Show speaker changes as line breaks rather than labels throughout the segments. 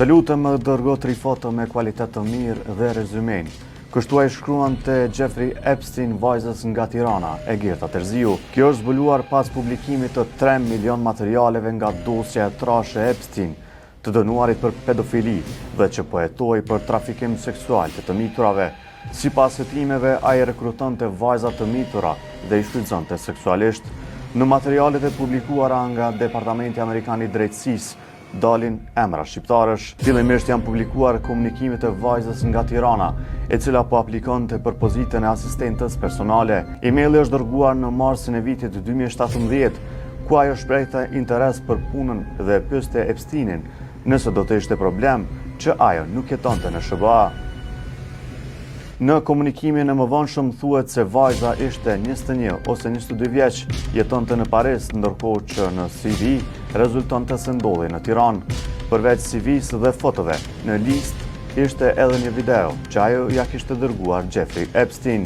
Të lutem më dërgo 3 foto me kualitet të mirë dhe rezumen. Kështu ai shkruan te Jeffrey Epstein, vajzës nga Tirana, e Gerta Terziu. Kjo është zbuluar pas publikimit të 3 milion materialeve nga dosja e trashë e Epstein, të dënuarit për pedofili dhe që po hetoi për trafikim seksual të miturave. Sipas hetimeve, ai rekrutonte vajza të mitura dhe i shfrytëzonte seksualisht. Në materialet e publikuara nga Departamenti Amerikan i Drejtësisë dalin emra shqiptarësh. Fillimisht janë publikuar komunikimet e vajzës nga Tirana, e cila po aplikonte për pozitën e asistentës personale. Emaili është dërguar në marsin e vitit 2017, ku ajo shprehte interes për punën dhe pyeste Epsteinin nëse do të ishte problem që ajo nuk jetonte në SBA. Në komunikimin e mëvonshëm thuhet se vajza ishte 21 ose 22 vjeç, jetonte në Paris, ndërkohë që në CV rezultonte se ndodhej në Tiranë. Përveç CV-s dhe fotove, në listë ishte edhe një video që ajo ja kishte dërguar Jeffrey Epstein.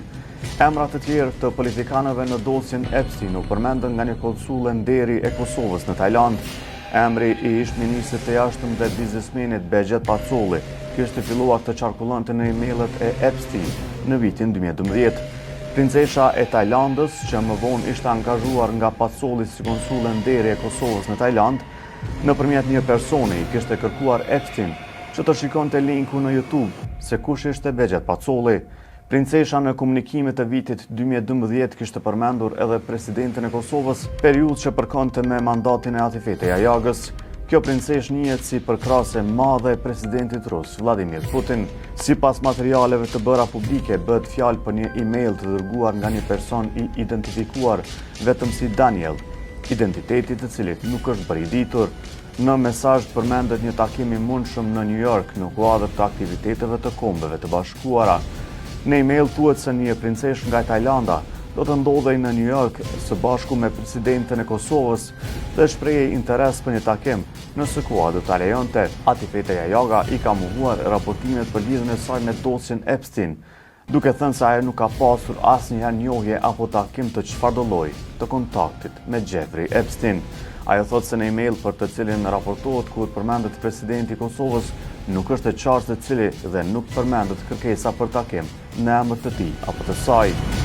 Emrat të tjerë të politikanëve në dosjen Epstein u përmendën nga një konsulle nderi e Kosovës në Tajland. Emri i ish-ministrit të jashtëm dhe biznesmenit Begjet Pacolli kishte filluar të qarkullonte në emailet e Epstein në vitin 2012. Princesha e Tajlandës, që më vonë ishte angazhuar nga Pacolli si konsulle nderi e Kosovës në Tajland, nëpërmjet një personi i kishte kërkuar Epstein që të shikonte linku në YouTube se kush ishte Begjet Pacolli. Princesha në komunikimet e vitit 2012 kishte përmendur edhe presidentin e Kosovës, periudhë që përkonte me mandatin e Atifete Jajagës. Kjo princesh njihet si përkrahase madhe e presidentit rus Vladimir Putin. Sipas materialeve të bëra publike, bëhet fjalë për një email të dërguar nga një person i identifikuar vetëm si Daniel, identiteti i cilit nuk është bërë i ditur. Në mesazh përmendet një takim i mundshëm në New York në kuadër të aktiviteteve të Kombeve të Bashkuara. Në email thuhet se një princesh nga Tajlanda do të ndodhej në New York së bashku me presidenten e Kosovës dhe shprehej interes për një takim nëse koha do ta lejonte. Atifete Jajaga i ka mohuar raportimet për lidhjen e saj me dosjen Epstein, duke thënë se ajo nuk ka pasur asnjëherë njohje apo takim të çfarëdo lloji të kontaktit me Jeffrey Epstein. Ajo thotë se në email për të cilin raportohet kur përmendet presidenti i Kosovës nuk është e qartë se cili dhe nuk përmendet kërkesa për takim në emër të tij apo të saj.